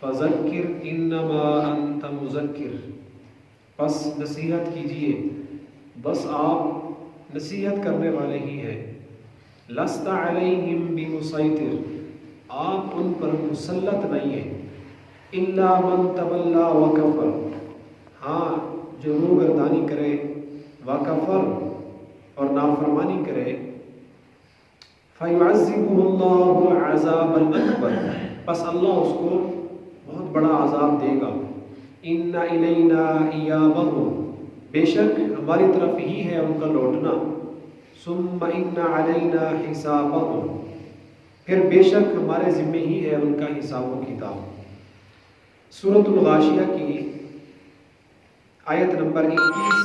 فذکر انما انت مذکر، پس نصیحت کیجیے، بس آپ نصیحت کرنے والے ہی ہیں۔ لست علیہم بمسیطر، آپ ان پر مسلط نہیں ہیں۔ الا من تولی وکفر، ہاں جو روگردانی کرے، وکفر اور نافرمانی کرے، فیعذبہ اللہ العذاب الاکبر، پس اللہ اس کو بہت بڑا عذاب دے گا۔ ان الینا ایابہم، بے شک ہماری طرف ہی ہے ان کا لوٹنا۔ ثم ان علینا حسابہم، پھر بے شک ہمارے ذمہ ہی ہے ان کا حساب و کتاب۔ سورۃ الغاشیہ کی آیت نمبر 21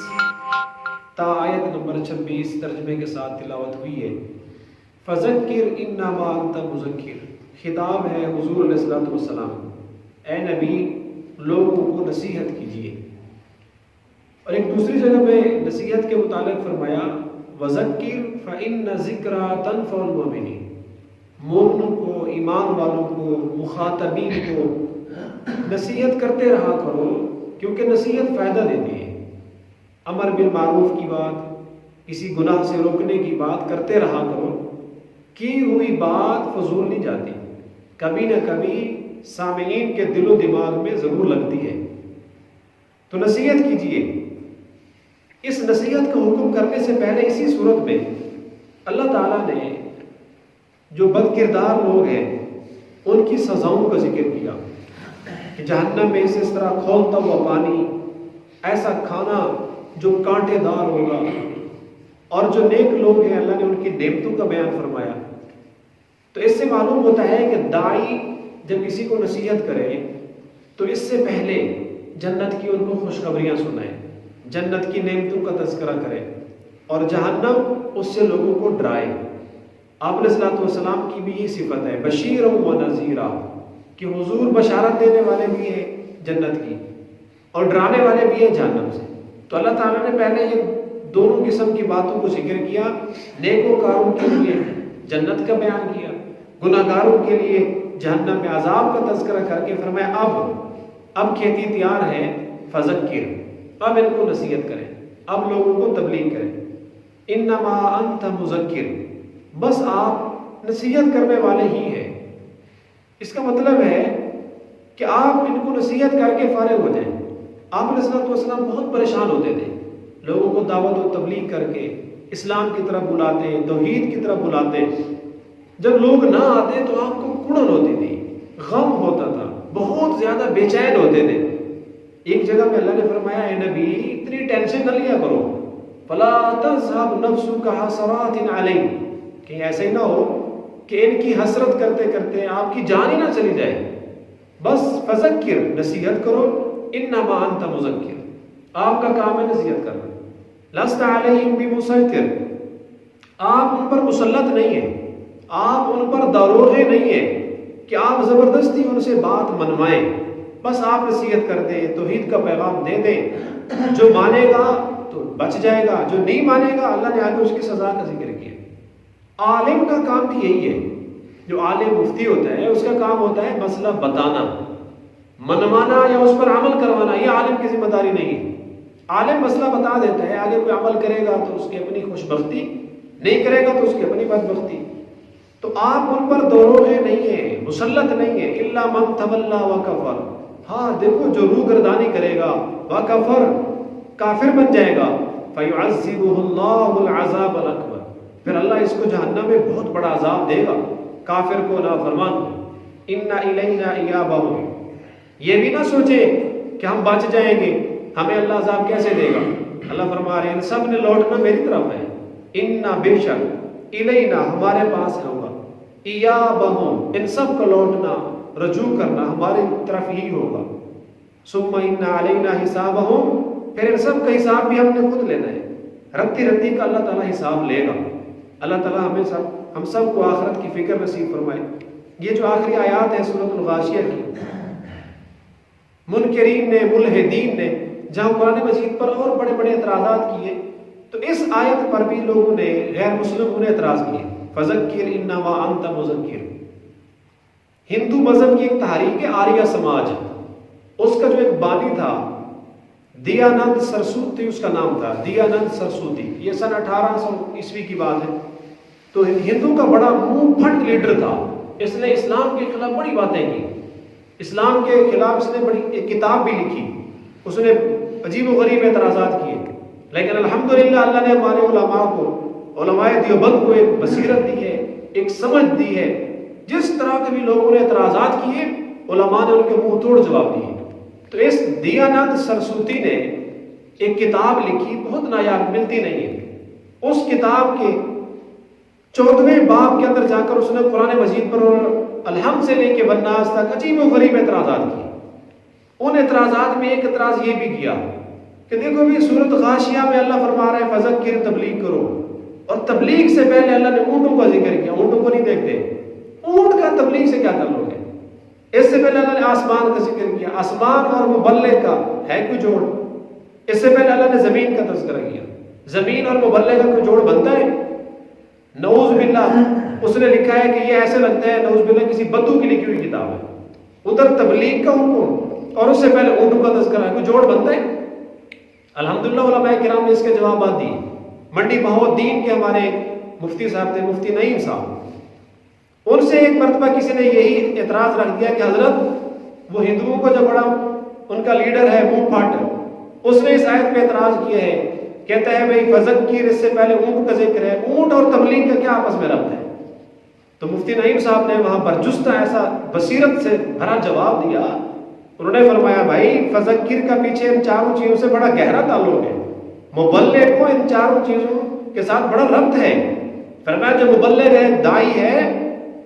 تا آیت نمبر 26 ترجمے کے ساتھ تلاوت ہوئی ہے۔ فذکر انما انت مذکر، خطاب ہے حضور علیہ الصلوۃ والسلام، اے نبی لوگوں کو نصیحت کیجیے۔ اور ایک دوسری جگہ پہ نصیحت کے متعلق فرمایا وذکر فإن ذکریٰ تنفع المؤمنین، مومنوں کو، ایمان والوں کو، مخاطبین کو نصیحت کرتے رہا کرو، کیونکہ نصیحت فائدہ دیتی ہے۔ امر بالمعروف کی بات، کسی گناہ سے روکنے کی بات کرتے رہا کرو، کی ہوئی بات فضول نہیں جاتی، کبھی نہ کبھی سامعین کے دل و دماغ میں ضرور لگتی ہے۔ تو نصیحت کیجیے۔ اس نصیحت کا حکم کرنے سے پہلے اسی صورت میں اللہ تعالیٰ نے جو بد کردار لوگ ہیں ان کی سزاؤں کا ذکر کیا کہ جہنم میں اس طرح کھولتا ہوا پانی، ایسا کھانا جو کانٹے دار ہوگا، اور جو نیک لوگ ہیں اللہ نے ان کی نعمتوں کا بیان فرمایا۔ تو اس سے معلوم ہوتا ہے کہ داعی جب کسی کو نصیحت کرے تو اس سے پہلے جنت کی ان کو خوشخبریاں سنائے، جنت کی نعمتوں کا تذکرہ کرے، اور جہنم اس سے لوگوں کو ڈرائے۔ آپ علیہ الصلوۃ والسلام کی بھی یہ صفت ہے، بشیرا و نذیرا، کہ حضور بشارت دینے والے بھی ہیں جنت کی اور ڈرانے والے بھی ہیں جہنم سے۔ تو اللہ تعالیٰ نے پہلے یہ دونوں قسم کی باتوں کو ذکر کیا، نیکوکاروں کے لیے جنت کا بیان کیا، گناہ گاروں کے لیے جہنم میں عذاب کا تذکرہ کر کے فرمایا اب کھیتی تیار ہے، فذکر، اب ان کو نصیحت کریں، اب لوگوں کو تبلیغ کریں۔ انما انت مذکر، بس آپ نصیحت کرنے والے ہی ہیں۔ اس کا مطلب ہے کہ آپ ان کو نصیحت کر کے فارغ ہو جائیں۔ آپ علیہ الصلوۃ والسلام بہت پریشان ہوتے تھے، لوگوں کو دعوت و تبلیغ کر کے اسلام کی طرف بلاتے، توحید کی طرف بلاتے۔ جب لوگ نہ آتے تو آپ کو کڑن ہوتی تھی، غم ہوتا تھا، بہت زیادہ بے چین ہوتے تھے۔ ایک جگہ میں اللہ نے فرمایا اے نبی اتنی ٹینشن نہ لیا کرو، فلا تذهب نفسك حسرات علیہم، کہ ایسا ہی نہ ہو کہ ان کی حسرت کرتے کرتے آپ کی جان ہی نہ چلی جائے۔ بس فذکر، نصیحت کرو، انما انت مذکر، آپ کا کام ہے نصیحت کرنا۔ لست علیہم بمسیطر، آپ ان پر مسلط نہیں ہیں، آپ ان پر داروغے نہیں ہیں کہ آپ زبردستی ان سے بات منوائیں۔ بس آپ نصیحت کر دیں، توحید کا پیغام دے دیں، جو مانے گا تو بچ جائے گا، جو نہیں مانے گا اللہ نے آگے اس کی سزا کا ذکر کیا۔ عالم کا کام بھی یہی ہے، جو عالم مفتی ہوتا ہے اس کا کام ہوتا ہے مسئلہ بتانا، منوانا یا اس پر عمل کروانا، یہ عالم کی ذمہ داری نہیں ہے۔ عالم مسئلہ بتا دیتا ہے، آگے کوئی عمل کرے گا تو اس کی اپنی خوش بختی، نہیں کرے گا تو اس کی اپنی بدبختی۔ تو آپ ان پر دوروغے نہیں ہیں، مسلط نہیں ہیں۔ الا من تولی وکفر، ہاں دیکھو جو روگردانی کرے گا، وکفر، کافر بن جائے گا، فیعذبہ اللہ العذاب الاکبر، پھر اللہ اس کو جہنم میں بہت بڑا عذاب دے گا، کافر کو، نافرمان کو۔ ان الینا ایابہم، یہ بھی نہ سوچیں کہ ہم بچ جائیں گے، ہمیں اللہ عذاب کیسے دے گا۔ اللہ فرما رہے ہیں ان سب نے لوٹنا میری طرف ہے، انا بے شک، الینا ہمارے پاس ہوگا، ایابہم ان سب کا لوٹنا، رجوع کرنا ہماری طرف ہی ہوگا۔ ثم ان علینا حسابہم، پھر ان سب کا حساب بھی ہم نے خود لینا ہے، رتی رتی کا اللہ تعالیٰ حساب لے گا۔ اللہ تعالیٰ ہم سب کو آخرت کی فکر نصیب فرمائے۔ یہ جو آخری آیات ہے سورۃ الغاشیہ کی، منکرین نے، ملحدین نے جہاں قرآن مجید پر اور بڑے بڑے اعتراضات کیے، تو اس آیت پر بھی لوگوں نے، غیر مسلموں نے اعتراض کیے، فذکر انما انت مذکر۔ ہندو مذہب کی ایک تحریک ہے آریہ سماج، اس کا جو ایک بانی تھا دیانند سرسوتی، اس کا نام تھا دیانند سرسوتی، یہ سن 1800 کی بات ہے۔ تو ہندو کا بڑا منہ پھٹ لیڈر تھا، اس نے اسلام کے خلاف بڑی باتیں کی، اسلام کے خلاف اس نے بڑی ایک کتاب بھی لکھی، اس نے عجیب و غریب اعتراضات کیے، لیکن الحمدللہ اللہ نے ہمارے علماء کو، علماء دیوبند کو ایک بصیرت دی ہے، ایک سمجھ دی ہے، جس طرح کے بھی لوگوں نے اعتراضات کیے علماء نے ان کے منہ توڑ جواب دیے۔ تو اس دیانند سرسوتی نے ایک کتاب لکھی، بہت نایاب، ملتی نہیں ہے۔ اس کتاب کے 14ویں باب کے اندر جا کر اس نے قرآن مجید پر الحمد سے لے کے والناس تک عجیب و غریب اعتراضات کیے۔ ان اعتراضات میں ایک اعتراض یہ بھی کیا کہ دیکھو بھی سورۃ غاشیہ میں اللہ فرما رہا ہے فذکر، تبلیغ کرو، اور تبلیغ سے پہلے اللہ نے اونٹوں کا ذکر کیا، اونٹوں کو نہیں دیکھتے، اونٹ کا تبلیغ سے کیا تعلق ہے؟ اس سے پہلے اللہ نے آسمان کا ذکر کیا، آسمان اور مبلغ کا ہے کوئی جوڑ؟ اس سے پہلے اللہ نے زمین کا تذکرہ کیا، زمین اور مبلغ کا کوئی جوڑ بنتا ہے؟ نعوذ باللہ، اس نے لکھا ہے کہ یہ ایسے لگتا ہے نعوذ باللہ کسی بدو کی لکھی ہوئی کتاب ہے، ادھر تبلیغ کا حکم اور اس سے پہلے اونٹوں کا تذکرہ ہے، کوئی جوڑ بنتا ہے؟ الحمدللہ علماء کرام نے اس کے جوابات دیے۔ منڈی بہاؤالدین کے ہمارے مفتی صاحب تھے، مفتی نعیم صاحب، ان سے ایک مرتبہ کسی نے یہی اعتراض رکھ دیا کہ حضرت وہ ہندوؤں کا جو بڑا ان کا لیڈر ہے منہ پھٹ، اس نے اس آیت پہ اعتراض کیا ہے، کہتا ہے بھئی فذکر، اس سے پہلے اونٹ کا ذکر ہے، اونٹ اور تبلیغ کا کیا آپس میں ربط ہے؟ تو مفتی نعیم صاحب نے وہاں پر جستہ ایسا بصیرت سے بھرا جواب دیا، انہوں نے فرمایا بھائی فذکر کا پیچھے ان چاروں چیزوں سے بڑا گہرا تعلق ہے، مبلغ کو ان چاروں چیزوں کے ساتھ بڑا ربط ہے۔ فرمایا جو مبلغ ہے، داعی ہے،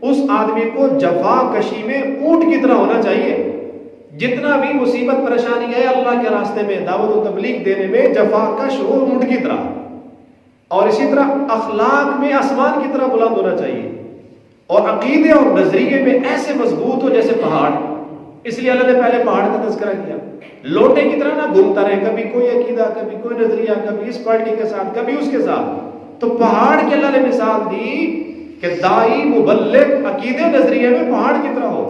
اس آدمی کو جفا کشی میں اونٹ کی طرح ہونا چاہیے، جتنا بھی مصیبت پریشانی ہے اللہ کے راستے میں دعوت و تبلیغ دینے میں جفا کش ہو اونٹ کی طرح، اور اسی طرح اخلاق میں آسمان کی طرح بلند ہونا چاہیے، اور عقیدے اور نظریے میں ایسے مضبوط ہو جیسے پہاڑ۔ اس لیے اللہ نے پہلے پہاڑ کا تذکرہ کیا، لوٹے کی طرح نہ گھومتا رہے، کبھی کوئی عقیدہ، کبھی کوئی نظریہ، کبھی اس پارٹی کے ساتھ، کبھی اس کے ساتھ۔ تو پہاڑ کی اللہ نے مثال دی کہ دائی مبلغ عقیدے نظریے میں پہاڑ کی طرح ہو،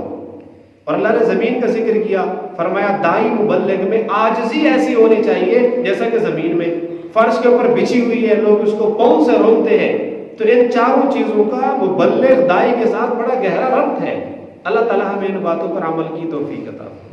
اور اللہ نے زمین کا ذکر کیا، فرمایا دائی مبلغ میں عاجزی ایسی ہونی چاہیے جیسا کہ زمین میں فرش کے اوپر بچھی ہوئی ہے، لوگ اس کو پاؤں سے رونگتے ہیں۔ تو ان چاروں چیزوں کا مبلغ دائی کے ساتھ بڑا گہرا ربط ہے۔ اللہ تعالیٰ ہمیں ان باتوں پر عمل کی توفیق عطا فرمائے۔